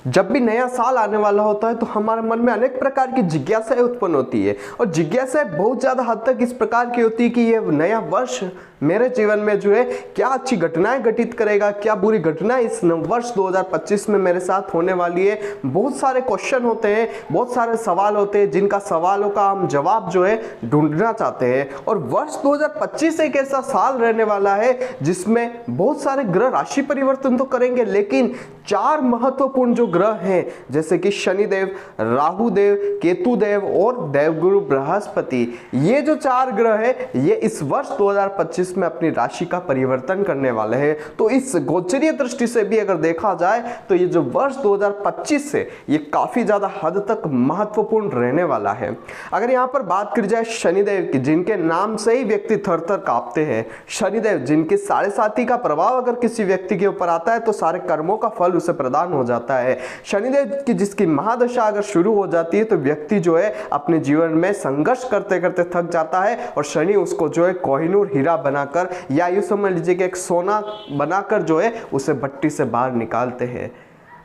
जब भी नया साल आने वाला होता है तो हमारे मन में अनेक प्रकार की जिज्ञासाएं उत्पन्न होती है और जिज्ञासाएं बहुत ज़्यादा हद तक इस प्रकार की होती है कि ये नया वर्ष मेरे जीवन में जो है क्या अच्छी घटनाएं घटित करेगा, क्या बुरी घटनाएं इस वर्ष 2025 में मेरे साथ होने वाली है। बहुत सारे क्वेश्चन होते हैं, बहुत सारे सवाल होते हैं जिनका सवालों का हम जवाब जो है ढूंढना चाहते हैं। और वर्ष 2025 एक ऐसा साल रहने वाला है जिसमें बहुत सारे ग्रह राशि परिवर्तन तो करेंगे, लेकिन 4 महत्वपूर्ण जो ग्रह हैं जैसे कि शनिदेव, राहुदेव, केतुदेव और देवगुरु बृहस्पति, ये जो 4 ग्रह है ये इस वर्ष 2025 में अपनी राशि का परिवर्तन करने वाले हैं। तो इस गोचरीय दृष्टि से भी अगर देखा जाए तो ये जो वर्ष 2025 से ये काफी ज्यादा हद तक महत्वपूर्ण रहने वाला है। अगर यहाँ पर बात करी जाए शनिदेव की, जिनके नाम से ही व्यक्ति थर थर कांपते हैं, शनिदेव जिनके 7.5 का प्रभाव अगर किसी व्यक्ति के ऊपर आता है तो सारे कर्मों का फल उसे प्रदान हो जाता है। शनिदेव की जिसकी महादशा अगर शुरू हो जाती है तो व्यक्ति जो है अपने जीवन में संघर्ष करते करते थक जाता है और शनि उसको जो है कोहिनूर हीरा बनाकर या यूं समझ लीजिए कि एक सोना बनाकर जो है उसे भट्टी से बाहर निकालते हैं।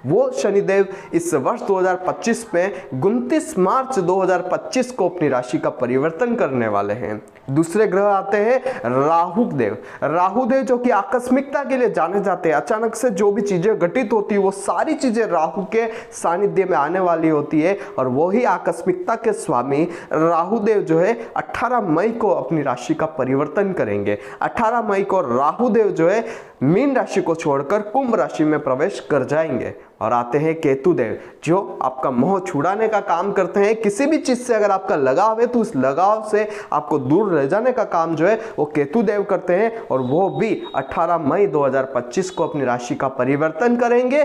वो शनिदेव इस वर्ष 2025 में 29 मार्च 2025 को अपनी राशि का परिवर्तन करने वाले हैं। दूसरे ग्रह आते हैं राहुदेव। राहुदेव जो कि आकस्मिकता के लिए जाने जाते हैं, अचानक से जो भी चीजें घटित होती है वो सारी चीजें राहु के सानिध्य में आने वाली होती है और वो ही आकस्मिकता के स्वामी राहुदेव जो है 18 मई को अपनी राशि का परिवर्तन करेंगे। 18 मई को राहुदेव जो है मीन राशि को छोड़कर कुंभ राशि में प्रवेश कर जाएंगे। और आते हैं केतुदेव जो आपका मोह छुड़ाने का काम करते हैं। किसी भी चीज से अगर आपका लगाव है तो उस लगाव से आपको दूर रह जाने का काम जो है वो केतुदेव करते हैं और वो भी 18 मई 2025 को अपनी राशि का परिवर्तन करेंगे।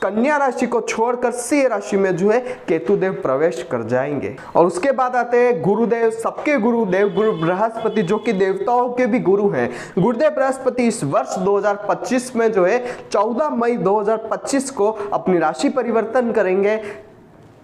कन्या राशि को छोड़कर सिंह राशि में जो है केतुदेव प्रवेश कर जाएंगे। और उसके बाद आते हैं गुरुदेव, सबके गुरुदेव गुरु बृहस्पति जो कि देवताओं के भी गुरु हैं। गुरुदेव बृहस्पति इस वर्ष 2025 में जो है 14 मई 2025 को अपनी राशि परिवर्तन करेंगे।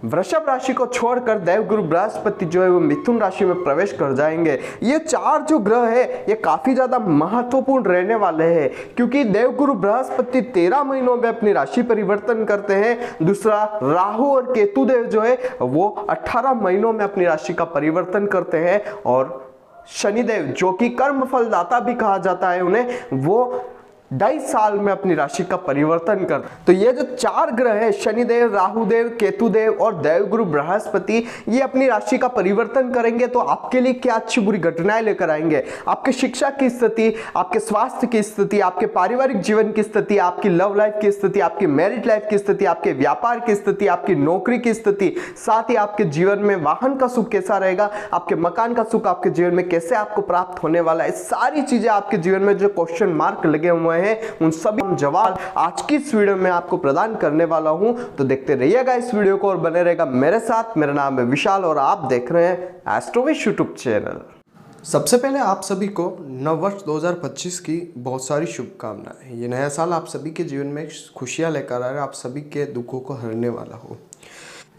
वृषभ राशि को छोड़कर देवगुरु बृहस्पति जो है वो मिथुन राशि में प्रवेश कर जाएंगे। ये 4 जो ग्रह है ये काफी ज्यादा महत्वपूर्ण रहने वाले हैं क्योंकि देवगुरु बृहस्पति 13 महीनों में अपनी राशि परिवर्तन करते हैं। दूसरा राहु और केतुदेव जो है वो 18 महीनों में अपनी राशि का परिवर्तन करते हैं और शनिदेव जो कि कर्म फलदाता भी कहा जाता है उन्हें, वो 2.5 साल में अपनी राशि का परिवर्तन कर। तो ये जो 4 ग्रह है शनिदेव, राहुदेव, केतुदेव और देवगुरु बृहस्पति, ये अपनी राशि का परिवर्तन करेंगे तो आपके लिए क्या अच्छी बुरी घटनाएं लेकर आएंगे। आपके शिक्षा की स्थिति, आपके स्वास्थ्य की स्थिति, आपके पारिवारिक जीवन की स्थिति, आपकी लव लाइफ की स्थिति, आपकी मैरिड लाइफ की स्थिति, आपके व्यापार की स्थिति, आपकी नौकरी की स्थिति, साथ ही आपके जीवन में वाहन का सुख कैसा रहेगा, आपके मकान का सुख आपके जीवन में कैसे आपको प्राप्त होने वाला है। सारी चीजें आपके जीवन में जो क्वेश्चन मार्क लगे हुए हैं उन सभी जवाब आज की इस वीडियो में आपको प्रदान करने वाला हूं। तो देखते रहिएगा इस वीडियो को और बने रहेगा मेरे साथ। मेरा नाम है विशाल और आप देख रहे हैं एस्ट्रोविश यूट्यूब चैनल। सबसे पहले आप सभी को नववर्ष 2025 की बहुत सारी शुभकामनाएं। ये नया साल आप सभी के जीवन में खुशियां लेकर आ रहा है, आप सभी के दुखों को हरने वाला हो।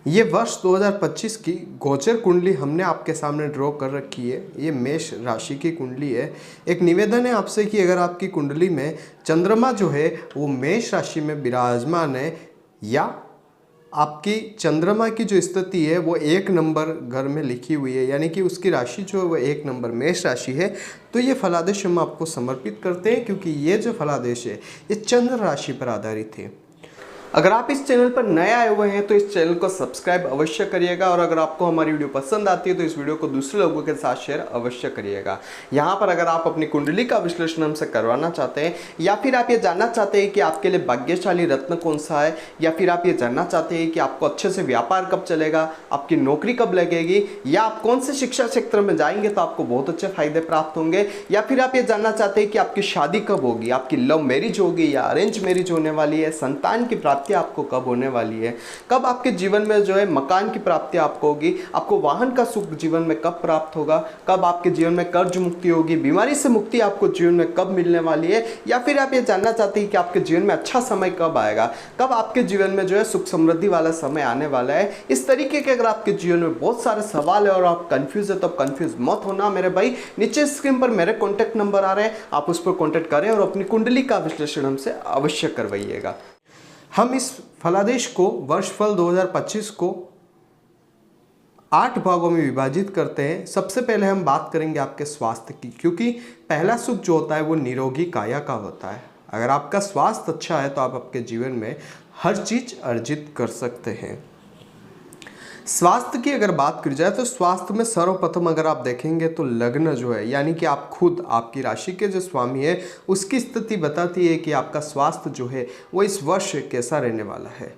ये वर्ष 2025 की गोचर कुंडली हमने आपके सामने ड्रॉ कर रखी है। ये मेष राशि की कुंडली है। एक निवेदन है आपसे कि अगर आपकी कुंडली में चंद्रमा जो है वो मेष राशि में विराजमान है या आपकी चंद्रमा की जो स्थिति है वो 1 नंबर घर में लिखी हुई है, यानी कि उसकी राशि जो है वो 1 नंबर मेष राशि है, तो ये फलादेश हम आपको समर्पित करते हैं क्योंकि ये जो फलादेश है ये चंद्र राशि पर आधारित है। अगर आप इस चैनल पर नए आए हुए हैं तो इस चैनल को सब्सक्राइब अवश्य करिएगा और अगर आपको हमारी वीडियो पसंद आती है तो इस वीडियो को दूसरे लोगों के साथ शेयर अवश्य करिएगा। यहाँ पर अगर आप अपनी कुंडली का विश्लेषण हमसे करवाना चाहते हैं या फिर आप ये जानना चाहते हैं कि आपके लिए भाग्यशाली रत्न कौन सा है, या फिर आप ये जानना चाहते हैं कि आपको अच्छे से व्यापार कब चलेगा, आपकी नौकरी कब लगेगी, या आप कौन से शिक्षा क्षेत्र में जाएंगे तो आपको बहुत अच्छे फायदे प्राप्त होंगे, या फिर आप ये जानना चाहते हैं कि आपकी शादी कब होगी, आपकी लव मैरिज होगी या अरेंज मैरिज होने वाली है, संतान की प्राप्ति आपको कब होने वाली है, कब आपके जीवन में जो है मकान की प्राप्ति आपको होगी, आपको वाहन का सुख जीवन में कब प्राप्त होगा, कब आपके जीवन में कर्ज मुक्ति होगी, बीमारी से मुक्ति आपको जीवन में कब मिलने वाली है, या फिर आप ये जानना चाहते हैं कि आपके जीवन में अच्छा समय कब आएगा, कब आपके जीवन में जो है सुख समृद्धि वाला समय आने वाला है। इस तरीके के अगर आपके जीवन में बहुत सारे सवाल है और आप कंफ्यूज है तो आप कंफ्यूज मत होना मेरे भाई। नीचे स्क्रीन पर मेरे कॉन्टैक्ट नंबर आ रहे हैं, आप उस पर कॉन्टैक्ट करें और अपनी कुंडली का विश्लेषण हमसे अवश्य करवाइएगा। हम इस फलादेश को वर्षफल 2025 को 8 भागों में विभाजित करते हैं। सबसे पहले हम बात करेंगे आपके स्वास्थ्य की, क्योंकि पहला सुख जो होता है वो निरोगी काया का होता है। अगर आपका स्वास्थ्य अच्छा है तो आप आपके जीवन में हर चीज अर्जित कर सकते हैं। स्वास्थ्य की अगर बात करी जाए तो स्वास्थ्य में सर्वप्रथम अगर आप देखेंगे तो लग्न जो है, यानी कि आप खुद आपकी राशि के जो स्वामी है उसकी स्थिति बताती है कि आपका स्वास्थ्य जो है वो इस वर्ष कैसा रहने वाला है।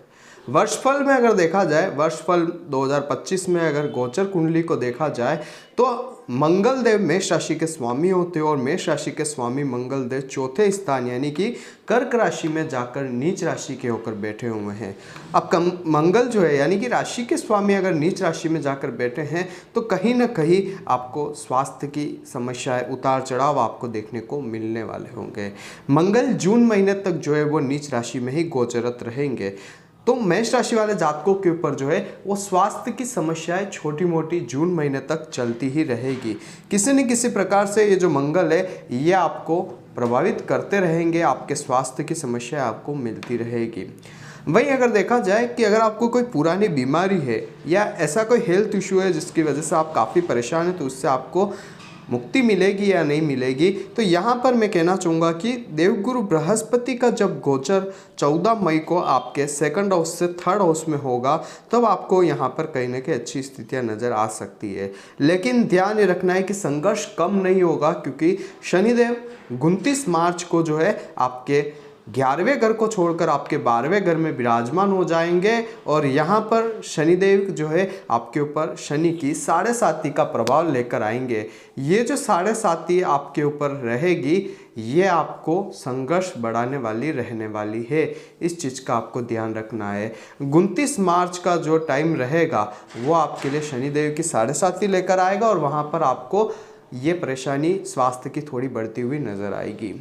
वर्षफल में अगर देखा जाए, वर्षफल 2025 में अगर गोचर कुंडली को देखा जाए तो मंगल देव मेष राशि के स्वामी होते हैं और मेष राशि के स्वामी मंगल देव चौथे स्थान यानी कि कर्क राशि में जाकर नीच राशि के होकर बैठे हुए हैं। अब मंगल जो है यानी कि राशि के स्वामी अगर नीच राशि में जाकर बैठे हैं तो कहीं ना कहीं आपको स्वास्थ्य की समस्याएं, उतार चढ़ाव आपको देखने को मिलने वाले होंगे। मंगल जून महीने तक जो है वो नीच राशि में ही गोचरत रहेंगे। तो मेष राशि वाले जातकों के ऊपर जो है वो स्वास्थ्य की समस्याएं छोटी मोटी जून महीने तक चलती ही रहेगी। किसी न किसी प्रकार से ये जो मंगल है ये आपको प्रभावित करते रहेंगे, आपके स्वास्थ्य की समस्या आपको मिलती रहेगी। वहीं अगर देखा जाए कि अगर आपको कोई पुरानी बीमारी है या ऐसा कोई हेल्थ इशू है जिसकी वजह से आप काफ़ी परेशान हैं, तो उससे आपको मुक्ति मिलेगी या नहीं मिलेगी, तो यहाँ पर मैं कहना चाहूँगा कि देवगुरु बृहस्पति का जब गोचर 14 मई को आपके सेकंड हाउस से थर्ड हाउस में होगा तब आपको यहाँ पर कहीं ना कहीं अच्छी स्थितियाँ नज़र आ सकती है। लेकिन ध्यान ये रखना है कि संघर्ष कम नहीं होगा, क्योंकि शनिदेव 29 मार्च को जो है आपके 11वें घर को छोड़कर आपके 12वें घर में विराजमान हो जाएंगे और यहाँ पर शनिदेव जो है आपके ऊपर शनि की 7.5 का प्रभाव लेकर आएंगे। ये जो 7.5 आपके ऊपर रहेगी ये आपको संघर्ष बढ़ाने वाली रहने वाली है, इस चीज़ का आपको ध्यान रखना है। 29 मार्च का जो टाइम रहेगा वो आपके लिए शनिदेव की 7.5 लेकर आएगा और वहाँ पर आपको ये परेशानी स्वास्थ्य की थोड़ी बढ़ती हुई नज़र आएगी।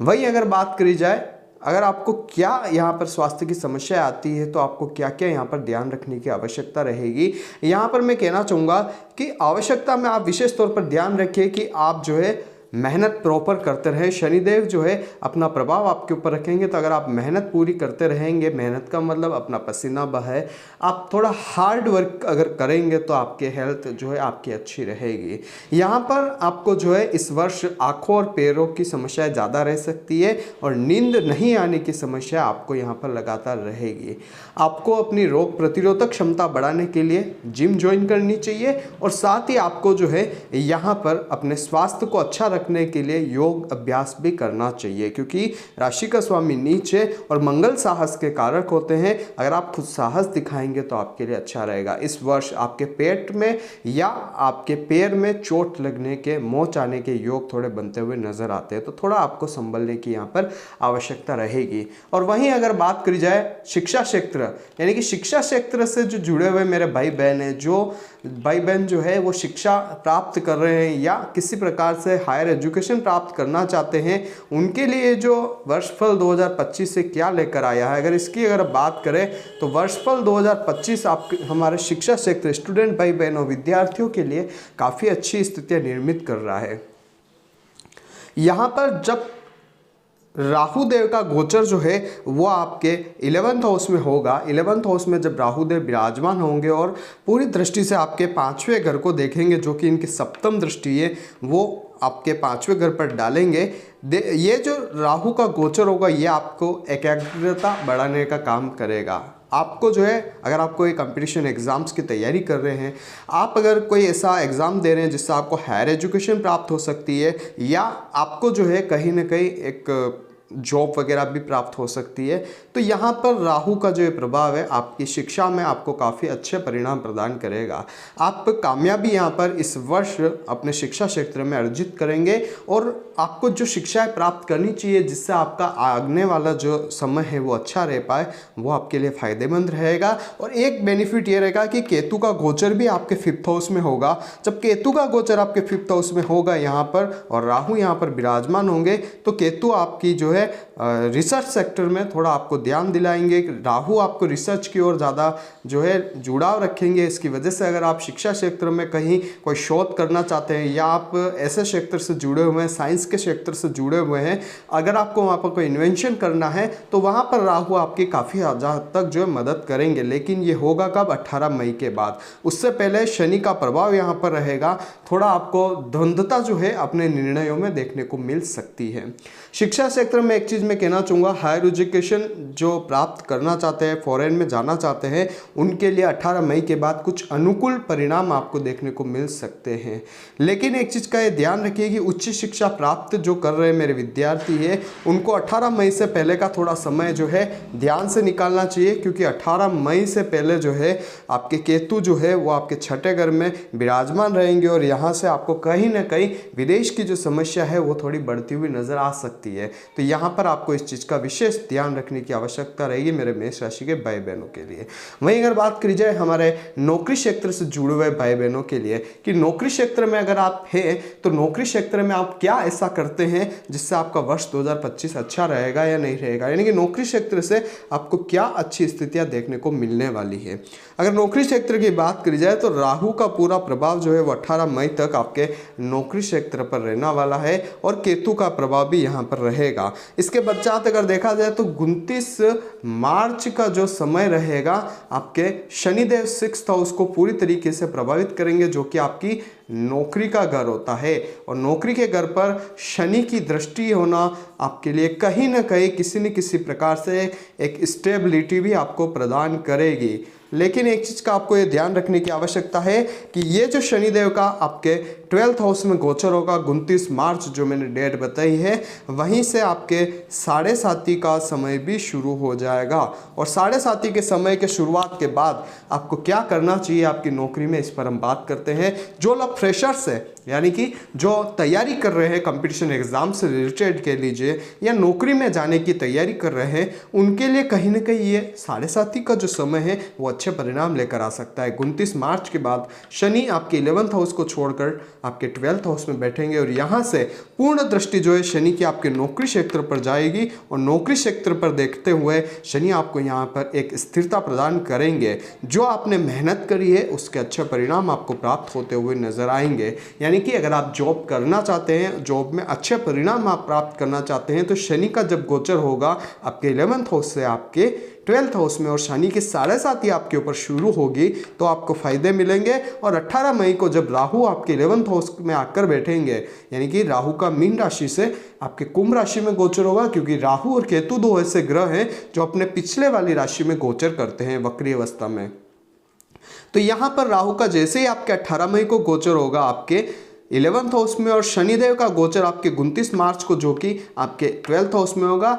वही अगर बात करी जाए, अगर आपको क्या यहाँ पर स्वास्थ्य की समस्या आती है तो आपको क्या क्या यहाँ पर ध्यान रखने की आवश्यकता रहेगी, यहाँ पर मैं कहना चाहूँगा कि आवश्यकता में आप विशेष तौर पर ध्यान रखिए कि आप जो है मेहनत प्रॉपर करते रहें। शनिदेव जो है अपना प्रभाव आपके ऊपर रखेंगे, तो अगर आप मेहनत पूरी करते रहेंगे, मेहनत का मतलब अपना पसीना बहाए, आप थोड़ा हार्ड वर्क अगर करेंगे तो आपके हेल्थ जो है आपकी अच्छी रहेगी। यहाँ पर आपको जो है इस वर्ष आँखों और पैरों की समस्याएं ज़्यादा रह सकती है और नींद नहीं आने की समस्या आपको यहाँ पर लगातार रहेगी। आपको अपनी रोग प्रतिरोधक क्षमता बढ़ाने के लिए जिम ज्वाइन करनी चाहिए और साथ ही आपको जो है यहाँ पर अपने स्वास्थ्य को अच्छा रखने के लिए योग अभ्यास भी करना चाहिए, क्योंकि राशि का स्वामी नीच है और मंगल साहस के कारक होते हैं। अगर आप खुद साहस दिखाएंगे तो आपके लिए अच्छा रहेगा। इस वर्ष आपके पेट में या आपके पैर में चोट लगने के, मोच आने के योग थोड़े बनते हुए नजर आते हैं, तो थोड़ा आपको संभलने की यहाँ पर आवश्यकता रहेगी। और वहीं अगर बात करी जाए शिक्षा क्षेत्र, यानी कि शिक्षा क्षेत्र से जो जुड़े हुए मेरे भाई बहन है, जो भाई बहन जो है वो शिक्षा प्राप्त कर रहे हैं या किसी प्रकार से हायर एजुकेशन प्राप्त करना चाहते हैं, उनके लिए जो वर्षफल 2025 से क्या लेकर आया है, अगर इसकी अगर बात करें तो वर्षफल 2025 आप हमारे शिक्षा क्षेत्र स्टूडेंट भाई बहनों विद्यार्थियों के लिए काफ़ी अच्छी स्थितियाँ निर्मित कर रहा है। यहाँ पर जब राहु देव का गोचर जो है वो आपके 11th हाउस में होगा। 11th हाउस में जब राहु देव विराजमान होंगे और पूरी दृष्टि से आपके 5वें घर को देखेंगे, जो कि इनकी सप्तम दृष्टि है, वो आपके 5वें घर पर डालेंगे। ये जो राहु का गोचर होगा ये आपको एकाग्रता बढ़ाने का काम करेगा। आपको जो है अगर आप कोई कंपटीशन एग्ज़ाम्स की तैयारी कर रहे हैं, आप अगर कोई ऐसा एग्ज़ाम दे रहे हैं जिससे आपको हायर एजुकेशन प्राप्त हो सकती है या आपको जो है कहीं ना कहीं एक जॉब वगैरह भी प्राप्त हो सकती है, तो यहाँ पर राहु का जो प्रभाव है आपकी शिक्षा में आपको काफ़ी अच्छे परिणाम प्रदान करेगा। आप कामयाबी यहाँ पर इस वर्ष अपने शिक्षा क्षेत्र में अर्जित करेंगे और आपको जो शिक्षाएं प्राप्त करनी चाहिए जिससे आपका आगने वाला जो समय है वो अच्छा रह पाए, वो आपके लिए फ़ायदेमंद रहेगा। और एक बेनिफिट ये रहेगा कि केतु का गोचर भी आपके 5th हाउस में होगा। जब केतु का गोचर आपके 5th हाउस में होगा यहाँ पर और राहु यहाँ पर विराजमान होंगे, तो केतु आपकी जो है है रिसर्च सेक्टर में थोड़ा आपको ध्यान दिलाएंगे। राहु आपको रिसर्च की ओर ज़्यादा जो है जुड़ाव रखेंगे। इसकी वजह से अगर आप शिक्षा क्षेत्र में कहीं कोई शोध करना चाहते हैं या आप ऐसे क्षेत्र से जुड़े हुए हैं, साइंस के क्षेत्र से जुड़े हुए हैं, अगर आपको वहाँ पर कोई इन्वेंशन करना है तो वहाँ पर राहु आपकी काफ़ी ज़्यादा हद तक जो है मदद करेंगे। लेकिन ये होगा कब? 18 मई के बाद। उससे पहले शनि का प्रभाव यहाँ पर रहेगा। थोड़ा आपको द्वंद्वता जो है अपने निर्णयों में देखने को मिल सकती है। शिक्षा क्षेत्र में एक चीज़ मैं कहना चाहूँगा, हायर एजुकेशन जो प्राप्त करना चाहते हैं, फॉरेन में जाना चाहते हैं, उनके लिए 18 मई के बाद कुछ अनुकूल परिणाम आपको देखने को मिल सकते हैं। लेकिन एक चीज़ का ये ध्यान रखिए कि उच्च शिक्षा प्राप्त जो कर रहे मेरे विद्यार्थी हैं, उनको 18 मई से पहले का थोड़ा समय जो है ध्यान से निकालना चाहिए, क्योंकि 18 मई से पहले जो है आपके केतु जो है वो आपके छठे घर में विराजमान रहेंगे और यहाँ से आपको कहीं ना कहीं विदेश की जो समस्या है वो थोड़ी बढ़ती हुई नजर आ सकती है। तो यहाँ पर आपको इस चीज़ का विशेष ध्यान रखने की आवश्यकता रहेगी मेरे मेष राशि के भाई बहनों के लिए। वहीं अगर बात करी जाए हमारे नौकरी क्षेत्र से जुड़े हुए भाई बहनों के लिए कि नौकरी क्षेत्र में अगर आप हैं तो नौकरी क्षेत्र में आप क्या ऐसा करते हैं जिससे आपका वर्ष 2025 अच्छा रहेगा या नहीं रहेगा, यानी कि नौकरी क्षेत्र से आपको क्या अच्छी स्थितियां देखने को मिलने वाली है। अगर नौकरी क्षेत्र की बात करी जाए तो राहु का पूरा प्रभाव जो है वो 18 मई तक आपके नौकरी क्षेत्र पर रहने वाला है और केतु का प्रभाव भी यहाँ पर रहेगा। इसके पश्चात अगर देखा जाए तो 29 मार्च का जो समय रहेगा आपके शनिदेव 6th हाउस को पूरी तरीके से प्रभावित करेंगे, जो कि आपकी नौकरी का घर होता है। और नौकरी के घर पर शनि की दृष्टि होना आपके लिए कहीं ना कहीं किसी न किसी प्रकार से एक स्टेबिलिटी भी आपको प्रदान करेगी। लेकिन एक चीज़ का आपको ये ध्यान रखने की आवश्यकता है कि ये जो शनिदेव का आपके 12th हाउस में गोचर होगा 29 मार्च जो मैंने डेट बताई है, वहीं से आपके 7.5 का समय भी शुरू हो जाएगा। और 7.5 के समय के शुरुआत के बाद आपको क्या करना चाहिए आपकी नौकरी में, इस पर हम बात करते हैं। जो लोग फ्रेशर्स है, यानी कि जो तैयारी कर रहे हैं कंपटीशन एग्जाम से रिलेटेड कह लीजिए या नौकरी में जाने की तैयारी कर रहे हैं, उनके लिए कहीं ना कहीं ये 7.5 का जो समय है वो अच्छे परिणाम लेकर आ सकता है। 29 मार्च के बाद शनि आपके 11th हाउस को छोड़कर आपके 12th हाउस में बैठेंगे और यहाँ से पूर्ण दृष्टि जो है शनि की आपके नौकरी क्षेत्र पर जाएगी और नौकरी क्षेत्र पर देखते हुए शनि आपको यहाँ पर एक स्थिरता प्रदान करेंगे। जो आपने मेहनत करी है उसके अच्छे परिणाम आपको प्राप्त होते हुए नजर आएंगे। यानी कि अगर आप जॉब करना चाहते हैं, जॉब में अच्छे परिणाम आप प्राप्त करना चाहते हैं, तो शनि का जब गोचर होगा आपके 11th हाउस से आपके 12th हाउस में और शनि की 7.5 आपके ऊपर शुरू होगी तो आपको फायदे मिलेंगे। और 18 मई को जब राहु आपके 11th हाउस में आकर बैठेंगे, यानी कि राहु का मीन राशि से आपके कुंभ राशि में गोचर होगा, क्योंकि राहु और केतु दो ऐसे ग्रह हैं जो अपने पिछले वाली राशि में गोचर करते हैं वक्री अवस्था में। तो यहाँ पर राहु का जैसे ही आपके 18 मई को गोचर होगा आपके 11th हाउस में और शनिदेव का गोचर आपके 29 मार्च को जो कि आपके 12th हाउस में होगा,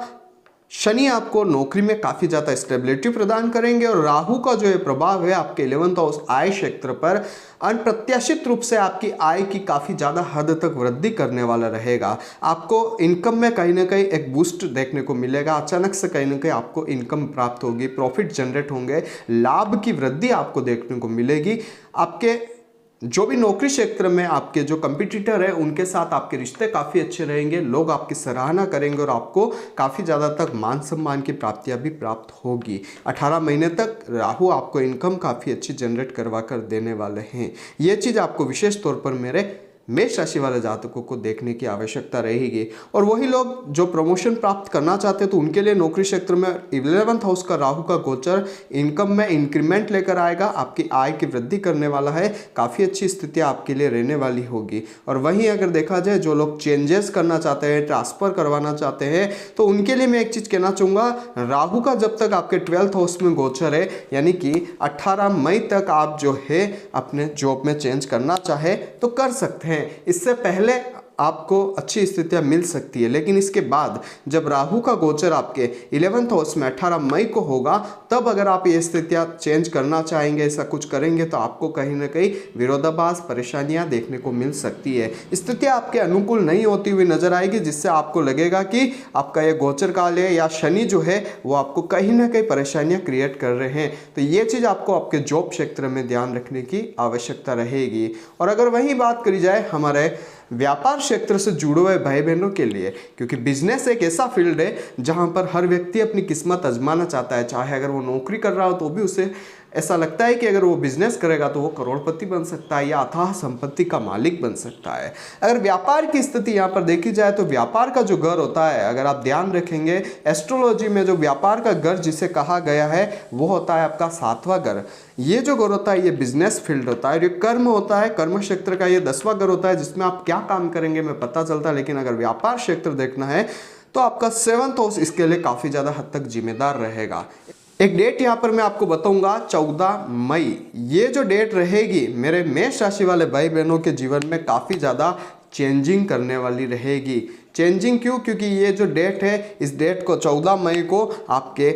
शनि आपको नौकरी में काफ़ी ज़्यादा स्टेबिलिटी प्रदान करेंगे और राहु का जो है प्रभाव है आपके 11th हाउस आय क्षेत्र पर अप्रत्याशित रूप से आपकी आय की काफ़ी ज़्यादा हद तक वृद्धि करने वाला रहेगा। आपको इनकम में कहीं ना कहीं एक बूस्ट देखने को मिलेगा, अचानक से कहीं ना कहीं आपको इनकम प्राप्त होगी, प्रॉफिट जनरेट होंगे, लाभ की वृद्धि आपको देखने को मिलेगी। आपके जो भी नौकरी क्षेत्र में आपके जो कंपटीटर है उनके साथ आपके रिश्ते काफ़ी अच्छे रहेंगे, लोग आपकी सराहना करेंगे और आपको काफ़ी ज़्यादा तक मान सम्मान की प्राप्तियां भी प्राप्त होगी। 18 महीने तक राहु आपको इनकम काफ़ी अच्छी जनरेट करवा कर देने वाले हैं। ये चीज़ आपको विशेष तौर पर मेरे मेष राशि वाले जातकों को देखने की आवश्यकता रहेगी। और वही लोग जो प्रमोशन प्राप्त करना चाहते हैं तो उनके लिए नौकरी क्षेत्र में 11th हाउस का राहु का गोचर इनकम में इंक्रीमेंट लेकर आएगा, आपकी आय की वृद्धि करने वाला है, काफ़ी अच्छी स्थिति आपके लिए रहने वाली होगी। और वहीं अगर देखा जाए जो लोग चेंजेस करना चाहते हैं, ट्रांसफ़र करवाना चाहते हैं, तो उनके लिए मैं एक चीज़ कहना चाहूँगा, राहु का जब तक आपके 12th हाउस में गोचर है, यानी कि 18 मई तक आप जो है अपने जॉब में चेंज करना चाहे तो कर सकते हैं। इससे पहले आपको अच्छी स्थितियां मिल सकती है, लेकिन इसके बाद जब राहु का गोचर आपके 11th हाउस में 18 मई को होगा, तब अगर आप ये स्थितियां चेंज करना चाहेंगे, ऐसा कुछ करेंगे, तो आपको कहीं ना कहीं विरोधाभास परेशानियां देखने को मिल सकती है। स्थितियां आपके अनुकूल नहीं होती हुई नजर आएगी, जिससे आपको लगेगा कि आपका ये गोचर काल है या शनि जो है वो आपको कहीं ना कहीं परेशानियां क्रिएट कर रहे हैं। तो ये चीज़ आपको आपके जॉब क्षेत्र में ध्यान रखने की आवश्यकता रहेगी। और अगर वही बात करी जाए हमारे व्यापार क्षेत्र से जुड़े हुए भाई बहनों के लिए, क्योंकि बिजनेस एक ऐसा फील्ड है जहां पर हर व्यक्ति अपनी किस्मत आजमाना चाहता है। चाहे अगर वो नौकरी कर रहा हो तो भी उसे ऐसा लगता है कि अगर वो बिजनेस करेगा तो वो करोड़पति बन सकता है या अथाह संपत्ति का मालिक बन सकता है। अगर व्यापार की स्थिति यहाँ पर देखी जाए तो व्यापार का जो घर होता है, अगर आप ध्यान रखेंगे एस्ट्रोलॉजी में जो व्यापार का घर जिसे कहा गया है वो होता है आपका 7वां घर। ये जो घर होता है ये बिजनेस फील्ड होता है। ये कर्म होता है, कर्म क्षेत्र का ये 10वां घर होता है जिसमें आप क्या काम करेंगे में पता चलता है। लेकिन अगर व्यापार क्षेत्र देखना है तो आपका 7th हाउस इसके लिए काफी ज्यादा हद तक जिम्मेदार रहेगा। एक डेट यहाँ पर मैं आपको बताऊंगा 14 मई। ये जो डेट रहेगी मेरे मेष राशि वाले भाई बहनों के जीवन में काफ़ी ज़्यादा चेंजिंग करने वाली रहेगी। चेंजिंग क्यों? क्योंकि ये जो डेट है इस डेट को 14 मई को आपके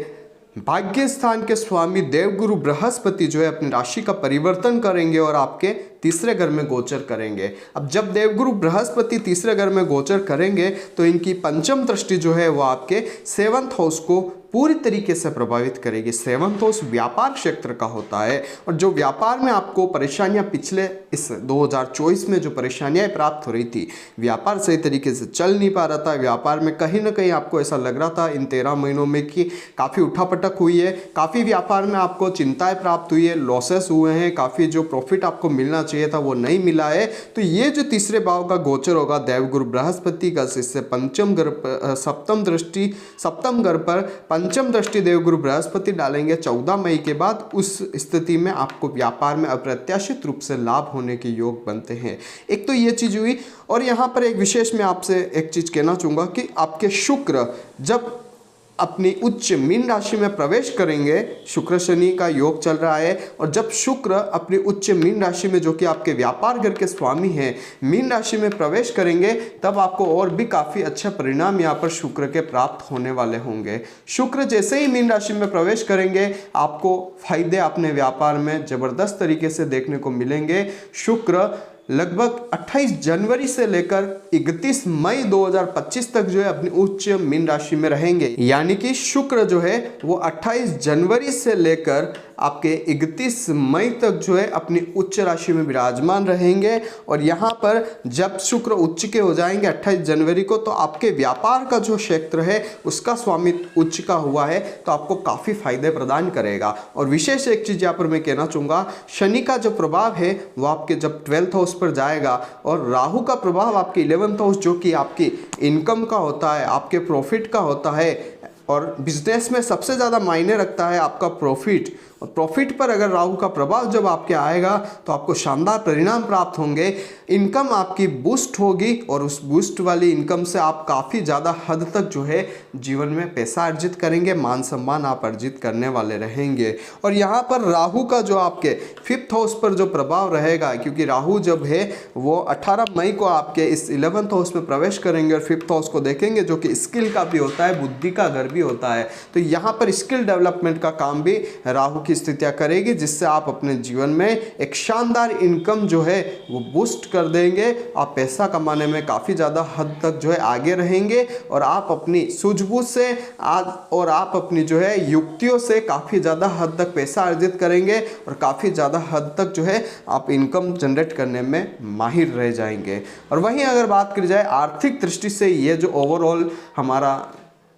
भाग्य स्थान के स्वामी देवगुरु बृहस्पति जो है अपनी राशि का परिवर्तन करेंगे और आपके तीसरे घर में गोचर करेंगे। अब जब देवगुरु बृहस्पति तीसरे घर में गोचर करेंगे तो इनकी पंचम दृष्टि जो है वो आपके 7th हाउस को पूरी तरीके से प्रभावित करेगी। 7th हाउस व्यापार क्षेत्र का होता है और जो व्यापार में आपको परेशानियां पिछले इस 2024 में जो परेशानियां प्राप्त हो रही थी, व्यापार सही तरीके से चल नहीं पा रहा था, व्यापार में कहीं ना कहीं आपको ऐसा लग रहा था इन 13 महीनों में कि काफ़ी उठापटक हुई है, काफ़ी व्यापार में आपको चिंताएं प्राप्त हुई है, लॉसेस हुए हैं, काफ़ी जो प्रॉफिट आपको मिलना चाहिए था वो नहीं मिला है। तो ये जो तीसरे भाव का गोचर होगा देवगुरु बृहस्पति का, इससे पंचम घर सप्तम घर पर पंचम दृष्टि देवगुरु बृहस्पति डालेंगे 14 मई के बाद। उस स्थिति में आपको व्यापार में अप्रत्याशित रूप से लाभ होने के योग बनते हैं। एक तो ये चीज हुई और यहाँ पर एक विशेष मैं आपसे एक चीज कहना चाहूंगा कि आपके शुक्र जब अपनी उच्च मीन राशि में प्रवेश करेंगे, शुक्र शनि का योग चल रहा है, और जब शुक्र अपनी उच्च मीन राशि में जो कि आपके व्यापार घर के स्वामी हैं मीन राशि में प्रवेश करेंगे तब आपको और भी काफ़ी अच्छा परिणाम यहाँ पर शुक्र के प्राप्त होने वाले होंगे। शुक्र जैसे ही मीन राशि में प्रवेश करेंगे आपको फायदे अपने व्यापार में ज़बरदस्त तरीके से देखने को मिलेंगे। शुक्र लगभग 28 जनवरी से लेकर 31 मई 2025 तक जो है अपनी उच्च मीन राशि में रहेंगे। यानी कि शुक्र जो है वो 28 जनवरी से लेकर आपके 31 मई तक जो है अपनी उच्च राशि में विराजमान रहेंगे। और यहाँ पर जब शुक्र उच्च के हो जाएंगे 28 जनवरी को तो आपके व्यापार का जो क्षेत्र है उसका स्वामित्व उच्च का हुआ है तो आपको काफ़ी फायदे प्रदान करेगा। और विशेष एक चीज़ यहाँ पर मैं कहना चाहूँगा, शनि का जो प्रभाव है वो आपके जब 12th हाउस पर जाएगा और राहु का प्रभाव आपके 11th हाउस जो कि आपकी इनकम का होता है, आपके प्रॉफिट का होता है, और बिजनेस में सबसे ज़्यादा मायने रखता है आपका प्रॉफिट। और प्रॉफिट पर अगर राहु का प्रभाव जब आपके आएगा तो आपको शानदार परिणाम प्राप्त होंगे, इनकम आपकी बूस्ट होगी और उस बूस्ट वाली इनकम से आप काफ़ी ज़्यादा हद तक जो है जीवन में पैसा अर्जित करेंगे, मान सम्मान आप अर्जित करने वाले रहेंगे। और यहाँ पर राहु का जो आपके 5th हाउस पर जो प्रभाव रहेगा, क्योंकि राहु जब है वो 18 मई को आपके इस 11th हाउस में प्रवेश करेंगे और 5th हाउस को देखेंगे जो कि स्किल का भी होता है, बुद्धि का घर भी होता है। तो यहाँ पर स्किल डेवलपमेंट का काम भी राहु की स्थितियां करेगी जिससे आप अपने जीवन में एक शानदार इनकम जो है वो बूस्ट कर देंगे। आप पैसा कमाने में काफ़ी ज़्यादा हद तक जो है आगे रहेंगे और आप अपनी सूझबूझ से और आप अपनी जो है युक्तियों से काफ़ी ज़्यादा हद तक पैसा अर्जित करेंगे और काफ़ी ज़्यादा हद तक जो है आप इनकम जनरेट करने में माहिर रह जाएंगे। और वहीं अगर बात करी जाए आर्थिक दृष्टि से ये जो ओवरऑल हमारा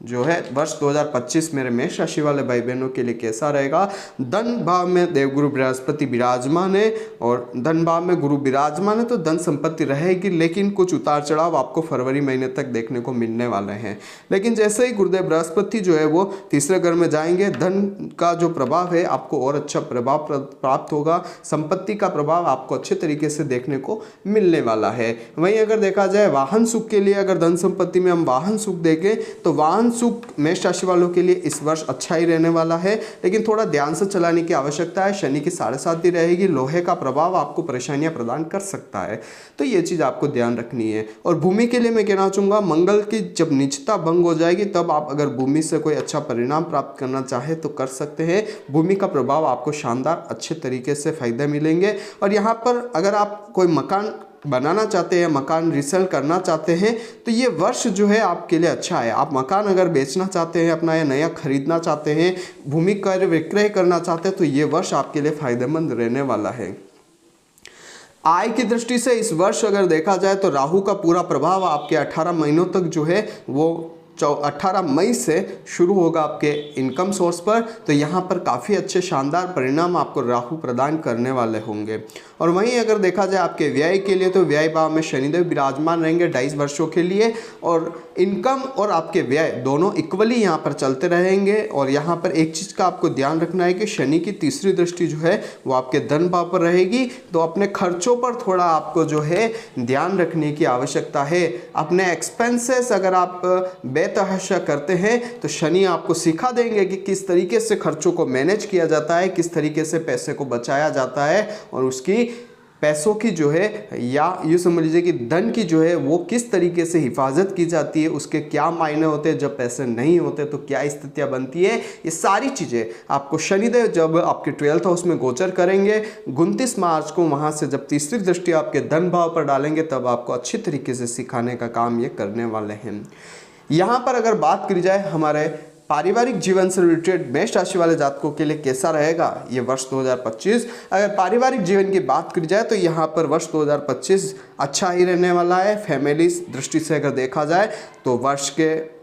जो है वर्ष 2025 मेरे मेष राशि वाले भाई बहनों के लिए कैसा रहेगा। धन भाव में देवगुरु बृहस्पति विराजमान है और धन भाव में गुरु विराजमान है तो धन संपत्ति रहेगी, लेकिन कुछ उतार चढ़ाव आपको फरवरी महीने तक देखने को मिलने वाले हैं। लेकिन जैसे ही गुरुदेव बृहस्पति जो है वो तीसरे घर में जाएंगे, धन का जो प्रभाव है आपको और अच्छा प्रभाव प्राप्त होगा, संपत्ति का प्रभाव आपको अच्छे तरीके से देखने को मिलने वाला है। वहीं अगर देखा जाए वाहन सुख के लिए, अगर धन संपत्ति में हम वाहन सुख देखें तो वाहन सुख मेष राशि वालों के लिए इस वर्ष अच्छा ही रहने वाला है, लेकिन थोड़ा ध्यान से चलाने की आवश्यकता है। शनि की 7.5 रहेगी, लोहे का प्रभाव आपको परेशानियां प्रदान कर सकता है, तो ये चीज आपको ध्यान रखनी है। और भूमि के लिए मैं कहना चाहूंगा मंगल की जब नीचता भंग हो जाएगी तब आप अगर भूमि से कोई अच्छा परिणाम प्राप्त करना चाहे तो कर सकते हैं। भूमि का प्रभाव आपको शानदार अच्छे तरीके से फायदे मिलेंगे। और यहाँ पर अगर आप कोई मकान बनाना चाहते हैं, मकान रीसेल करना चाहते हैं तो ये वर्ष जो है आपके लिए अच्छा है। आप मकान अगर बेचना चाहते हैं अपना या नया खरीदना चाहते हैं, भूमि क्रय विक्रय करना चाहते हैं तो ये वर्ष आपके लिए फायदेमंद रहने वाला है। आय की दृष्टि से इस वर्ष अगर देखा जाए तो राहु का पूरा प्रभाव आपके 18 महीनों तक जो है वो 18 मई से शुरू होगा आपके इनकम सोर्स पर। तो यहाँ पर काफ़ी अच्छे शानदार परिणाम आपको राहु प्रदान करने वाले होंगे। और वहीं अगर देखा जाए आपके व्यय के लिए तो व्यय भाव में शनिदेव विराजमान रहेंगे 22 वर्षों के लिए, और इनकम और आपके व्यय दोनों इक्वली यहाँ पर चलते रहेंगे। और यहाँ पर एक चीज़ का आपको ध्यान रखना है कि शनि की तीसरी दृष्टि जो है वो आपके धन भाव पर रहेगी, तो अपने खर्चों पर थोड़ा आपको जो है ध्यान रखने की आवश्यकता है। अपने एक्सपेंसेस अगर आप बेतहाशा करते हैं तो शनि आपको सिखा देंगे कि किस तरीके से खर्चों को मैनेज किया जाता है, किस तरीके से पैसे को बचाया जाता है, और उसकी पैसों की जो है या ये समझ लीजिए कि धन की जो है वो किस तरीके से हिफाजत की जाती है, उसके क्या मायने होते हैं, जब पैसे नहीं होते तो क्या स्थितियां बनती है। ये सारी चीज़ें आपको शनिदेव जब आपके 12th हाउस में गोचर करेंगे 29 मार्च को, वहाँ से जब तीसरी दृष्टि आपके धन भाव पर डालेंगे तब आपको अच्छी तरीके से सिखाने का काम ये करने वाले हैं। यहाँ पर अगर बात करी जाए हमारे पारिवारिक जीवन से रिलेटेड मेष राशि वाले जातकों के लिए कैसा रहेगा ये वर्ष 2025। अगर पारिवारिक जीवन की बात करी जाए तो यहाँ पर वर्ष 2025 अच्छा ही रहने वाला है। फैमिली दृष्टि से अगर देखा जाए तो वर्ष के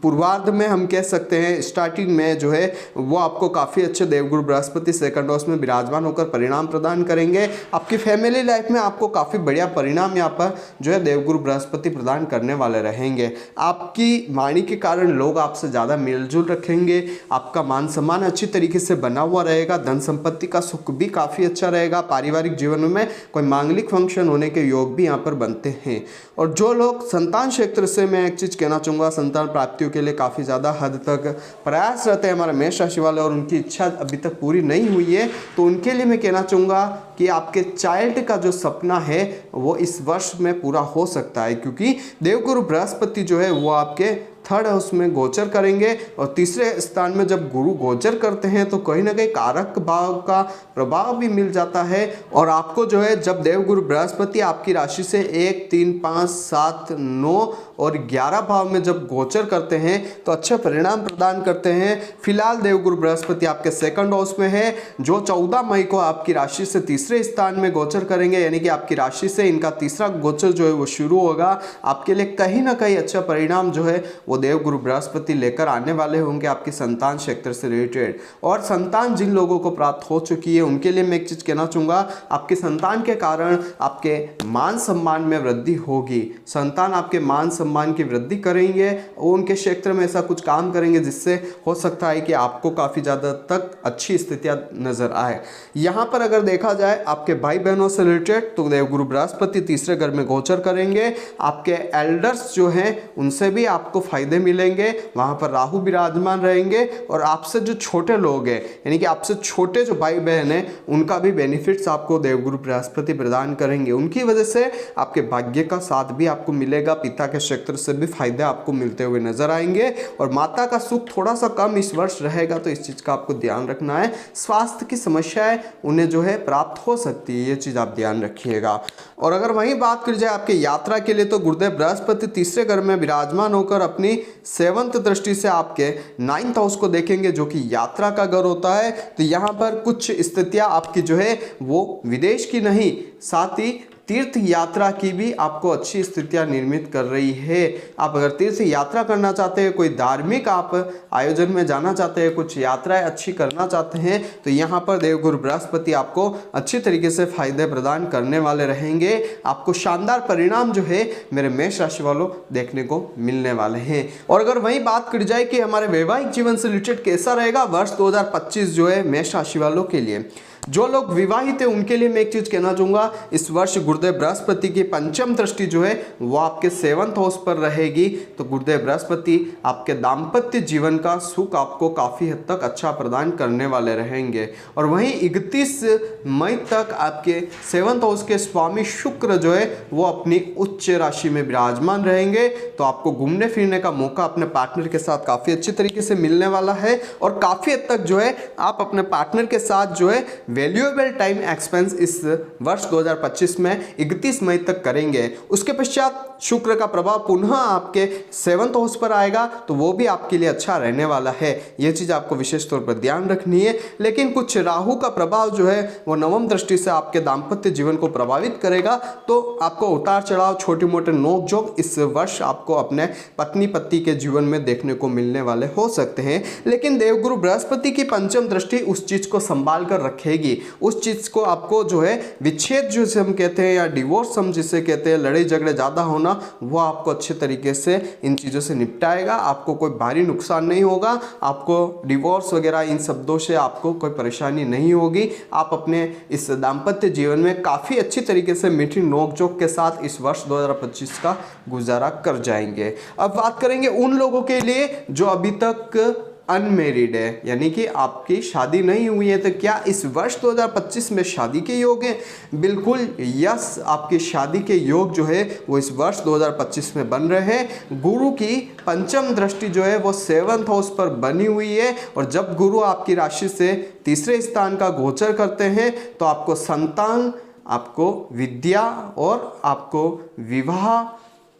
पूर्वार्ध में हम कह सकते हैं स्टार्टिंग में जो है वो आपको काफ़ी अच्छे देवगुरु बृहस्पति सेकंड हाउस में विराजमान होकर परिणाम प्रदान करेंगे। आपकी फैमिली लाइफ में आपको काफ़ी बढ़िया परिणाम यहाँ पर जो है देवगुरु बृहस्पति प्रदान करने वाले रहेंगे। आपकी वाणी के कारण लोग आपसे ज़्यादा मेलजोल रखेंगे, आपका मान सम्मान अच्छी तरीके से बना हुआ रहेगा, धन संपत्ति का सुख भी काफ़ी अच्छा रहेगा। पारिवारिक जीवन में कोई मांगलिक फंक्शन होने के योग भी यहाँ पर बनते हैं। और जो लोग संतान क्षेत्र से, मैं एक चीज़ कहना चाहूँगा, संतान प्राप्तियों के लिए काफ़ी ज़्यादा हद तक प्रयास रहते हैं हमारे मेष राशि वाले और उनकी इच्छा अभी तक पूरी नहीं हुई है, तो उनके लिए मैं कहना चाहूँगा कि आपके चाइल्ड का जो सपना है वो इस वर्ष में पूरा हो सकता है, क्योंकि देवगुरु बृहस्पति जो है वो आपके 3rd हाउस में गोचर करेंगे। और तीसरे स्थान में जब गुरु गोचर करते हैं तो कहीं ना कहीं कारक भाव का प्रभाव भी मिल जाता है। और आपको जो है जब देवगुरु बृहस्पति आपकी राशि से 1, 3, 5, 7, 9 और 11 भाव में जब गोचर करते हैं तो अच्छे परिणाम प्रदान करते हैं। फिलहाल देवगुरु बृहस्पति आपके 2nd हाउस में है, जो 14 मई को आपकी राशि से तीसरे स्थान में गोचर करेंगे, यानी कि आपकी राशि से इनका तीसरा गोचर जो है वो शुरू होगा। आपके लिए कहीं ना कहीं अच्छा परिणाम जो है वो देवगुरु बृहस्पति लेकर आने वाले होंगे आपकी संतान क्षेत्र से रिलेटेड। और संतान जिन लोगों को प्राप्त हो चुकी है उनके लिए मैं एक चीज कहना चाहूंगा, आपके संतान के कारण आपके मान सम्मान में वृद्धि होगी। संतान आपके मान सम्मान की वृद्धि करेंगे और उनके क्षेत्र में ऐसा कुछ काम करेंगे जिससे हो सकता है कि आपको काफी ज्यादा तक अच्छी स्थितियां नजर आए। यहाँ पर अगर देखा जाए आपके भाई बहनों से रिलेटेड तो देवगुरु बृहस्पति तीसरे घर में गोचर करेंगे। आपके एल्डर्स जो हैं उनसे भी आपको फायदे मिलेंगे, वहां पर राहु विराजमान रहेंगे। और आपसे जो छोटे लोग हैं यानी कि आपसे छोटे जो भाई बहन हैं उनका भी बेनिफिट्स आपको देवगुरु बृहस्पति प्रदान करेंगे। उनकी वजह से आपके भाग्य का साथ भी आपको मिलेगा, पिता के क्षेत्र से भी फायदे आपको मिलते हुए नजर आएंगे। और माता का सुख थोड़ा सा कम इस वर्ष रहेगा, तो इस चीज का आपको ध्यान रखना है। स्वास्थ्य की समस्याएं उन्हें जो है प्राप्त हो सकती है, ये चीज आप ध्यान रखिएगा। और अगर वहीं बात करी जाए आपके यात्रा के लिए तो गुरुदेव बृहस्पति तीसरे घर में विराजमान होकर अपनी 7th दृष्टि से आपके 9th हाउस को देखेंगे, जो कि यात्रा का घर होता है। तो यहाँ पर कुछ स्थितियां आपकी जो है वो विदेश की नहीं, साथ ही तीर्थ यात्रा की भी आपको अच्छी स्थितियां निर्मित कर रही है। आप अगर तीर्थ यात्रा करना चाहते हैं, कोई धार्मिक आप आयोजन में जाना चाहते हैं, कुछ यात्राएं अच्छी करना चाहते हैं, तो यहाँ पर देवगुरु बृहस्पति आपको अच्छी तरीके से फायदे प्रदान करने वाले रहेंगे। आपको शानदार परिणाम जो है मेरे मेष राशि वालों देखने को मिलने वाले हैं। और अगर वही बात करी जाए कि हमारे वैवाहिक जीवन से रिलेटेड कैसा रहेगा वर्ष 2025 जो है मेष राशि वालों के लिए, जो लोग विवाहित है उनके लिए मैं एक चीज कहना चाहूंगा, इस वर्ष गुरुदेव बृहस्पति की 5th दृष्टि जो है वो आपके 7th हाउस पर रहेगी। तो गुरुदेव बृहस्पति आपके दाम्पत्य जीवन का सुख आपको काफी हद तक अच्छा प्रदान करने वाले रहेंगे। और वहीं 31 मई तक आपके 7th हाउस के स्वामी शुक्र जो है वो अपनी उच्च राशि में विराजमान रहेंगे। तो आपको घूमने फिरने का मौका अपने पार्टनर के साथ काफी अच्छी तरीके से मिलने वाला है। और काफी हद तक जो है आप अपने पार्टनर के साथ जो है वैल्यूएबल टाइम एक्सपेंस इस वर्ष 2025 में 31 मई तक करेंगे। उसके पश्चात शुक्र का प्रभाव पुनः आपके 7th हाउस पर आएगा, तो वो भी आपके लिए अच्छा रहने वाला है। ये चीज़ आपको विशेष तौर पर ध्यान रखनी है। लेकिन कुछ राहु का प्रभाव जो है वो नवम दृष्टि से आपके दाम्पत्य जीवन को प्रभावित करेगा, तो आपको उतार चढ़ाव, छोटे मोटे नोक झोंक इस वर्ष आपको अपने पत्नी पति के जीवन में देखने को मिलने वाले हो सकते हैं। लेकिन देवगुरु बृहस्पति की पंचम दृष्टि उस चीज को संभाल कर रखेगी। उस चीज को आपको जो है विच्छेद जिसे हम कहते हैं या डिवोर्स हम जिसे कहते हैं, लड़ाई झगड़े ज्यादा होना, वो आपको अच्छे तरीके से इन चीजों से निपटाएगा। आपको कोई भारी नुकसान नहीं होगा, आपको डिवोर्स वगैरह इन शब्दों से आपको कोई परेशानी नहीं होगी। आप अपने इस दाम्पत्य जीवन में काफी अच्छी तरीके से मीठी नोकझोंक के साथ इस वर्ष 2025 का गुजारा कर जाएंगे। अब बात करेंगे उन लोगों के लिए जो अभी तक अनमेरिड है, यानी कि आपकी शादी नहीं हुई है, तो क्या इस वर्ष 2025 में शादी के योग हैं? बिल्कुल यस, आपकी शादी के योग जो है वो इस वर्ष 2025 में बन रहे हैं। गुरु की पंचम दृष्टि जो है वो 7th हाउस पर बनी हुई है, और जब गुरु आपकी राशि से तीसरे स्थान का गोचर करते हैं तो आपको संतान, आपको विद्या और आपको विवाह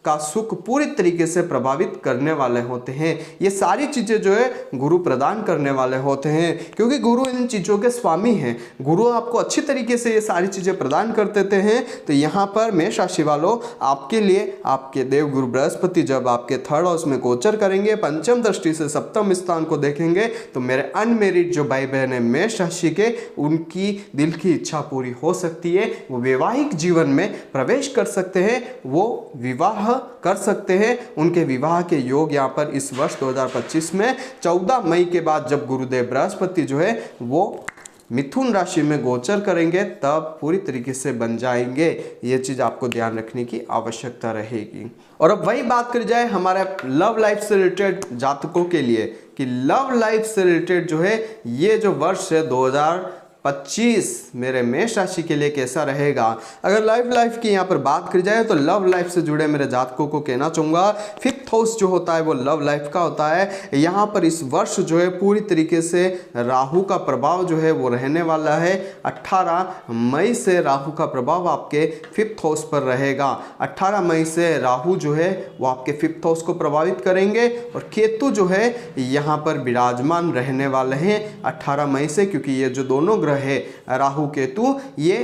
का सुख पूरी तरीके से प्रभावित करने वाले होते हैं। ये सारी चीज़ें जो है गुरु प्रदान करने वाले होते हैं, क्योंकि गुरु इन चीज़ों के स्वामी हैं। गुरु आपको अच्छी तरीके से ये सारी चीज़ें प्रदान कर देते हैं। तो यहाँ पर मेष राशि वालों, आपके लिए आपके देवगुरु बृहस्पति जब आपके 3rd हाउस में गोचर करेंगे, पंचम दृष्टि से 7वें स्थान को देखेंगे, तो मेरे अनमेरिड जो भाई बहन है मेष राशि के, उनकी दिल की इच्छा पूरी हो सकती है। वो वैवाहिक जीवन में प्रवेश कर सकते हैं, वो विवाह कर सकते हैं। उनके विवाह के योग यहाँ पर इस वर्ष 2025 में 14 मई के बाद जब गुरुदेव बृहस्पति जो है वो मिथुन राशि में गोचर करेंगे, तब पूरी तरीके से बन जाएंगे। ये चीज आपको ध्यान रखने की आवश्यकता रहेगी। और अब वही बात करी जाए हमारे लव लाइफ से रिलेटेड जातकों के लिए, कि लव लाइफ से रिलेटेड जो है ये जो वर्ष है 2025 मेरे मेष राशि के लिए कैसा रहेगा। अगर लाइफ की यहाँ पर बात करी जाए तो लव लाइफ से जुड़े मेरे जातकों को कहना चाहूँगा, 5th हाउस जो होता है वो लव लाइफ का होता है। यहाँ पर इस वर्ष जो है पूरी तरीके से राहु का प्रभाव जो है वो रहने वाला है। 18 मई से राहु का प्रभाव आपके 5th हाउस पर रहेगा। 18 मई से राहु जो है वो आपके 5th हाउस को प्रभावित करेंगे, और केतु जो है यहाँ पर विराजमान रहने वाले हैं 18 मई से, क्योंकि ये जो दोनों है राहु केतु, ये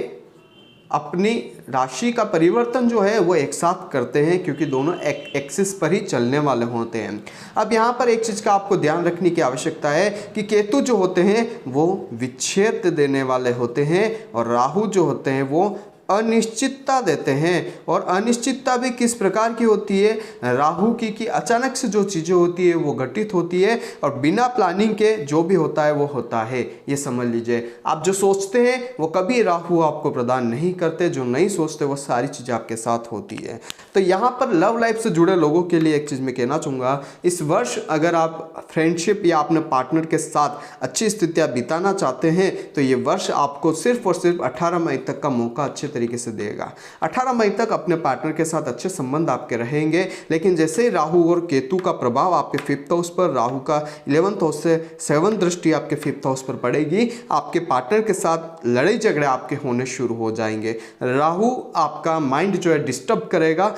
अपनी राशि का परिवर्तन जो है वो एक साथ करते हैं, क्योंकि दोनों एक्सिस पर ही चलने वाले होते हैं। अब यहाँ पर एक चीज का आपको ध्यान रखने की आवश्यकता है कि केतु जो होते हैं वो विच्छेद देने वाले होते हैं, और राहु जो होते हैं वो अनिश्चितता देते हैं। और अनिश्चितता भी किस प्रकार की होती है, राहु की अचानक से जो चीज़ें होती है वो घटित होती है, और बिना प्लानिंग के जो भी होता है वो होता है। ये समझ लीजिए, आप जो सोचते हैं वो कभी राहु आपको प्रदान नहीं करते, जो नहीं सोचते वो सारी चीज़ें आपके साथ होती है। तो यहाँ पर लव लाइफ से जुड़े लोगों के लिए एक चीज़ मैं कहना चाहूँगा, इस वर्ष अगर आप फ्रेंडशिप या अपने पार्टनर के साथ अच्छी स्थितियाँ बिताना चाहते हैं, तो ये वर्ष आपको सिर्फ और सिर्फ 18 मई तक का मौका अच्छे तरीके से देगा। 18 मई तक अपने पार्टनर के साथ अच्छे संबंध आपके रहेंगे, लेकिन जैसे ही राहु और केतु का प्रभाव आपके 5th हाउस पर, राहु का 11th हाउस से 7th दृष्टि आपके 5th हाउस पर पड़ेगी, आपके पार्टनर के साथ लड़ाई झगड़े आपके होने शुरू हो जाएंगे। राहु आपका माइंड जो है डिस्टर्ब करेगा,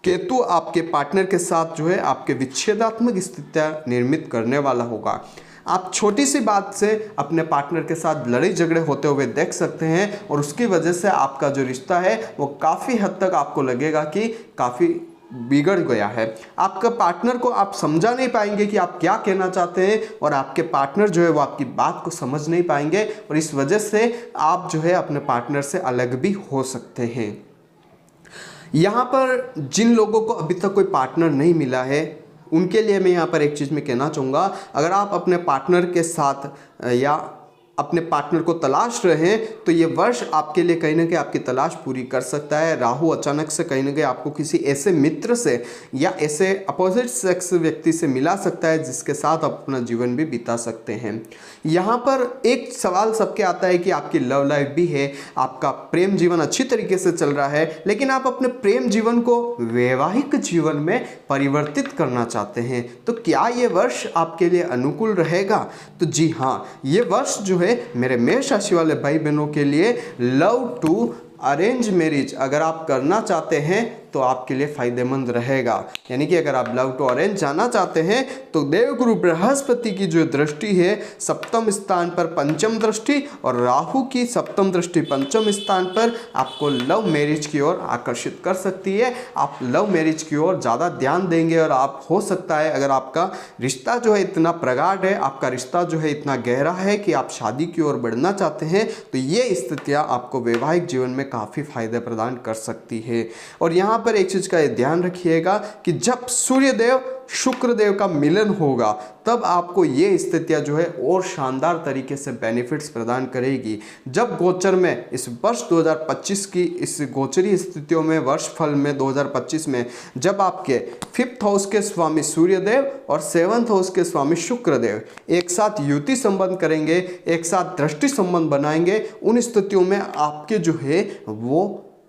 केतु आपके पार्टनर के साथ जो है आपके विच्छेदात्मक स्थितियां निर्मित करने वाला होगा। आप छोटी सी बात से अपने पार्टनर के साथ लड़ाई झगड़े होते हुए देख सकते हैं, और उसकी वजह से आपका जो रिश्ता है वो काफ़ी हद तक आपको लगेगा कि काफ़ी बिगड़ गया है। आपका पार्टनर को आप समझा नहीं पाएंगे कि आप क्या कहना चाहते हैं, और आपके पार्टनर जो है वो आपकी बात को समझ नहीं पाएंगे, और इस वजह से आप जो है अपने पार्टनर से अलग भी हो सकते हैं। यहाँ पर जिन लोगों को अभी तक कोई पार्टनर नहीं मिला है, उनके लिए मैं यहाँ पर एक चीज़ मैं कहना चाहूँगा, अगर आप अपने पार्टनर के साथ या अपने पार्टनर को तलाश रहे हैं, तो ये वर्ष आपके लिए कहीं ना कहीं आपकी तलाश पूरी कर सकता है। राहु अचानक से कहीं ना कहीं आपको किसी ऐसे मित्र से या ऐसे अपोजिट सेक्स व्यक्ति से मिला सकता है जिसके साथ आप अपना जीवन भी बिता सकते हैं। यहाँ पर एक सवाल सबके आता है कि आपकी लव लाइफ भी है, आपका प्रेम जीवन अच्छी तरीके से चल रहा है, लेकिन आप अपने प्रेम जीवन को वैवाहिक जीवन में परिवर्तित करना चाहते हैं, तो क्या ये वर्ष आपके लिए अनुकूल रहेगा? तो जी हाँ, ये वर्ष जो है मेरे मेष राशि वाले भाई बहनों के लिए लव टू अरेंज मैरिज अगर आप करना चाहते हैं तो आपके लिए फायदेमंद रहेगा। यानी कि अगर आप लव टू अरेंज जाना चाहते हैं तो देवगुरु बृहस्पति की जो दृष्टि है सप्तम स्थान पर पंचम दृष्टि और राहु की सप्तम दृष्टि पंचम स्थान पर आपको लव मैरिज की ओर आकर्षित कर सकती है। आप लव मैरिज की ओर ज़्यादा ध्यान देंगे और आप हो सकता है अगर आपका रिश्ता जो है इतना प्रगाढ़ है, आपका रिश्ता जो है इतना गहरा है कि आप शादी की ओर बढ़ना चाहते हैं तो ये स्थितियाँ आपको वैवाहिक जीवन में काफ़ी फायदे प्रदान कर सकती है। और यहाँ पर एक चीज का ध्यान रखिएगा कि जब सूर्यदेव शुक्रदेव का मिलन होगा तब आपको ये स्थितियां जो है और शानदार तरीके से बेनिफिट्स प्रदान करेगी। जब गोचर में इस वर्ष 2025 की इस गोचरी स्थितियों में वर्ष फल में 2025 में जब आपके 5th हाउस के स्वामी सूर्यदेव और 7th हाउस के स्वामी शुक्रदेव एक साथ युति संबंध करेंगे, एक साथ दृष्टि संबंध बनाएंगे, उन स्थितियों में आपके जो है वो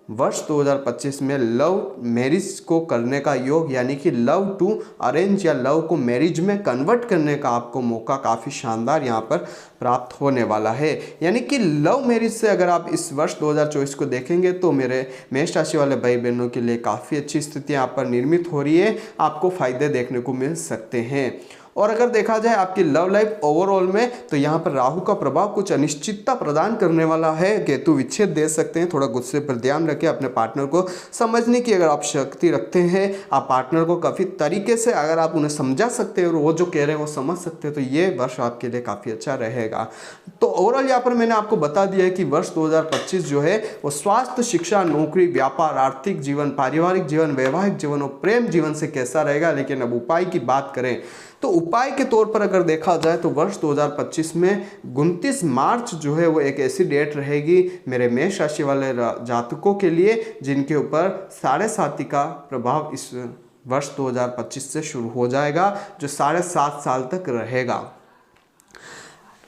वर्ष 2025 में लव मैरिज को करने का योग यानी कि लव टू अरेंज या लव को मैरिज में कन्वर्ट करने का आपको मौका काफ़ी शानदार यहाँ पर प्राप्त होने वाला है। यानी कि लव मैरिज से अगर आप इस वर्ष 2024 को देखेंगे तो मेरे मेष राशि वाले भाई बहनों के लिए काफ़ी अच्छी स्थिति यहाँ पर निर्मित हो रही है, आपको फायदे देखने को मिल सकते हैं। और अगर देखा जाए आपकी लव लाइफ ओवरऑल में तो यहाँ पर राहु का प्रभाव कुछ अनिश्चितता प्रदान करने वाला है, केतु विच्छेद दे सकते हैं। थोड़ा गुस्से पर ध्यान रखें, अपने पार्टनर को समझने की अगर आप शक्ति रखते हैं, आप पार्टनर को काफ़ी तरीके से अगर आप उन्हें समझा सकते हैं और वो जो कह रहे हैं वो समझ सकते हैं तो ये वर्ष आपके लिए काफ़ी अच्छा रहेगा। तो ओवरऑल यहाँ पर मैंने आपको बता दिया है कि वर्ष 2025 जो है वो स्वास्थ्य, शिक्षा, नौकरी, व्यापार, आर्थिक जीवन, पारिवारिक जीवन, वैवाहिक जीवन और प्रेम जीवन से कैसा रहेगा। लेकिन अब उपाय की बात करें तो उपाय के तौर पर अगर देखा जाए तो वर्ष 2025 में 29 मार्च जो है वो एक ऐसी डेट रहेगी मेरे मेष राशि वाले जातकों के लिए जिनके ऊपर 7.5 का प्रभाव इस वर्ष 2025 से शुरू हो जाएगा, जो 7.5 साल तक रहेगा।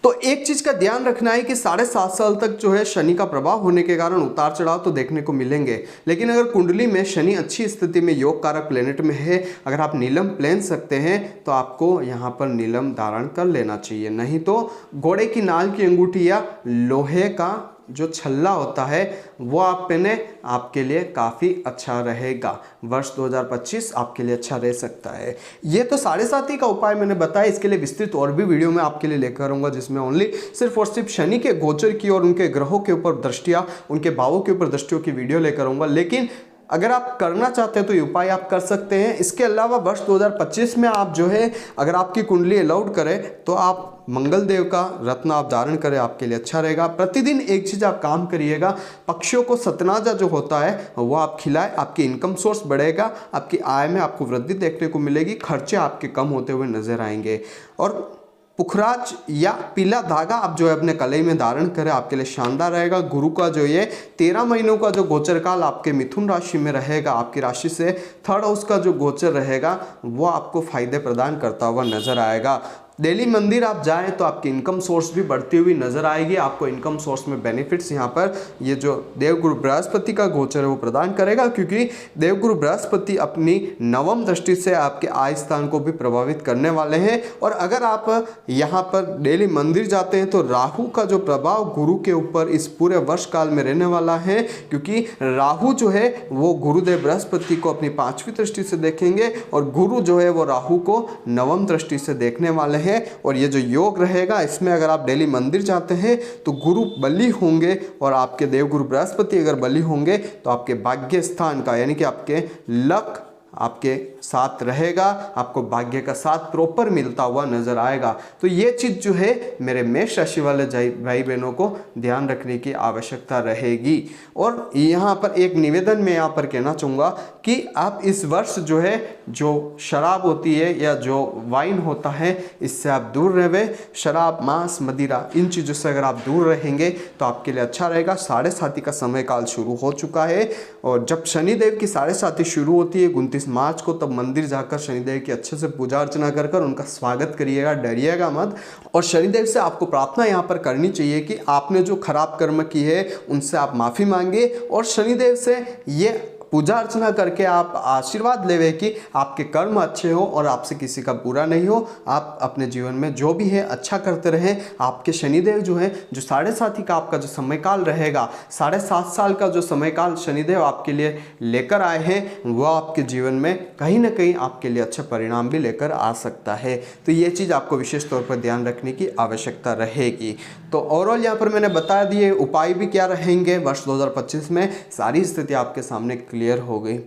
तो एक चीज का ध्यान रखना है कि 7.5 साल तक जो है शनि का प्रभाव होने के कारण उतार चढ़ाव तो देखने को मिलेंगे, लेकिन अगर कुंडली में शनि अच्छी स्थिति में योग कारक प्लेनेट में है, अगर आप नीलम पहन सकते हैं तो आपको यहाँ पर नीलम धारण कर लेना चाहिए। नहीं तो घोड़े की नाल की अंगूठी या लोहे का जो छल्ला होता है वो आप पहने, आपके लिए काफ़ी अच्छा रहेगा। वर्ष 2025 आपके लिए अच्छा रह सकता है। ये तो 7.5 का उपाय मैंने बताया, इसके लिए विस्तृत और भी वीडियो मैं आपके लिए लेकर आऊँगा जिसमें ओनली सिर्फ और सिर्फ शनि के गोचर की और उनके ग्रहों के ऊपर दृष्टियाँ, उनके भावों के ऊपर दृष्टियों की वीडियो लेकर आऊँगा। लेकिन अगर आप करना चाहते हैं तो ये उपाय आप कर सकते हैं। इसके अलावा वर्ष 2025 में आप जो है अगर आपकी कुंडली अलाउड करे तो आप मंगल देव का रत्न आप धारण करें, आपके लिए अच्छा रहेगा। प्रतिदिन एक चीज़ आप काम करिएगा, पक्षियों को सतनाजा जो होता है वो आप खिलाएं, आपकी इनकम सोर्स बढ़ेगा, आपकी आय में आपको वृद्धि देखने को मिलेगी, खर्चे आपके कम होते हुए नजर आएंगे। और पुखराज या पीला धागा आप जो है अपने कलाई में धारण करें, आपके लिए शानदार रहेगा। गुरु का जो ये 13 महीनों का जो गोचर काल आपके मिथुन राशि में रहेगा, आपकी राशि से 3rd हाउस का जो गोचर रहेगा वो आपको फायदे प्रदान करता हुआ नजर आएगा। डेली मंदिर आप जाएं तो आपकी इनकम सोर्स भी बढ़ती हुई नजर आएगी। आपको इनकम सोर्स में बेनिफिट्स यहाँ पर ये जो देवगुरु बृहस्पति का गोचर है वो प्रदान करेगा, क्योंकि देवगुरु बृहस्पति अपनी 9वीं दृष्टि से आपके आय स्थान को भी प्रभावित करने वाले हैं। और अगर आप यहाँ पर डेली मंदिर जाते हैं तो राहु का जो प्रभाव गुरु के ऊपर इस पूरे वर्ष काल में रहने वाला है, क्योंकि राहु जो है वो गुरुदेव बृहस्पति को अपनी 5वीं दृष्टि से देखेंगे और गुरु जो है वो राहु को 9वीं दृष्टि से देखने वाले हैं। और ये जो योग रहेगा इसमें अगर आप डेली मंदिर जाते हैं तो गुरु बली होंगे और आपके देवगुरु बृहस्पति अगर बली होंगे तो आपके भाग्य स्थान का यानी कि आपके लक आपके साथ रहेगा, आपको भाग्य का साथ प्रॉपर मिलता हुआ नजर आएगा। तो ये चीज जो है मेरे मेष राशि वाले भाई बहनों को ध्यान रखने की आवश्यकता रहेगी। और यहाँ पर एक निवेदन मैं यहाँ पर कहना चाहूँगा कि आप इस वर्ष जो है जो शराब होती है या जो वाइन होता है इससे आप दूर रहे। शराब, मांस, मदिरा इन चीज़ों से अगर आप दूर रहेंगे तो आपके लिए अच्छा रहेगा। 7.5 का समय काल शुरू हो चुका है और जब शनिदेव की 7.5 शुरू होती है 29 मार्च को, तब मंदिर जाकर शनिदेव की अच्छे से पूजा अर्चना कर उनका स्वागत करिएगा, डरिएगा मत। और शनिदेव से आपको प्रार्थना यहाँ पर करनी चाहिए कि आपने जो खराब कर्म की है उनसे आप माफ़ी मांगे और शनिदेव से ये पूजा अर्चना करके आप आशीर्वाद लेवे कि आपके कर्म अच्छे हो और आपसे किसी का बुरा नहीं हो, आप अपने जीवन में जो भी है अच्छा करते रहें। आपके शनिदेव जो है, जो 7.5 का आपका जो समय काल रहेगा, 7.5 साल का जो समय काल शनिदेव आपके लिए लेकर आए हैं, वो आपके जीवन में कहीं ना कहीं आपके लिए अच्छे परिणाम भी लेकर आ सकता है। तो ये चीज़ आपको विशेष तौर पर ध्यान रखने की आवश्यकता रहेगी। तो ओवरऑल यहाँ पर मैंने बता दिए उपाय भी क्या रहेंगे वर्ष 2025 में, सारी स्थिति आपके सामने क्लियर हो गई।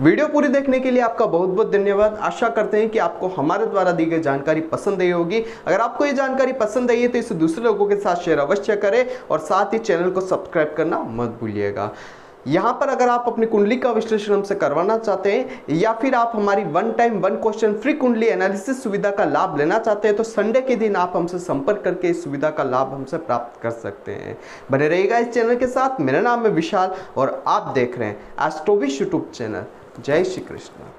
वीडियो पूरी देखने के लिए आपका बहुत बहुत धन्यवाद। आशा करते हैं कि आपको हमारे द्वारा दी गई जानकारी पसंद आई होगी। अगर आपको ये जानकारी पसंद आई है तो इसे दूसरे लोगों के साथ शेयर अवश्य करें और साथ ही चैनल को सब्सक्राइब करना मत भूलिएगा। यहाँ पर अगर आप अपनी कुंडली का विश्लेषण हमसे करवाना चाहते हैं या फिर आप हमारी 1 टाइम 1 क्वेश्चन फ्री कुंडली एनालिसिस सुविधा का लाभ लेना चाहते हैं तो संडे के दिन आप हमसे संपर्क करके इस सुविधा का लाभ हमसे प्राप्त कर सकते हैं। बने रहिएगा इस चैनल के साथ। मेरा नाम है विशाल और आप देख रहे हैं एस्ट्रोविश यूट्यूब चैनल। जय श्री कृष्ण।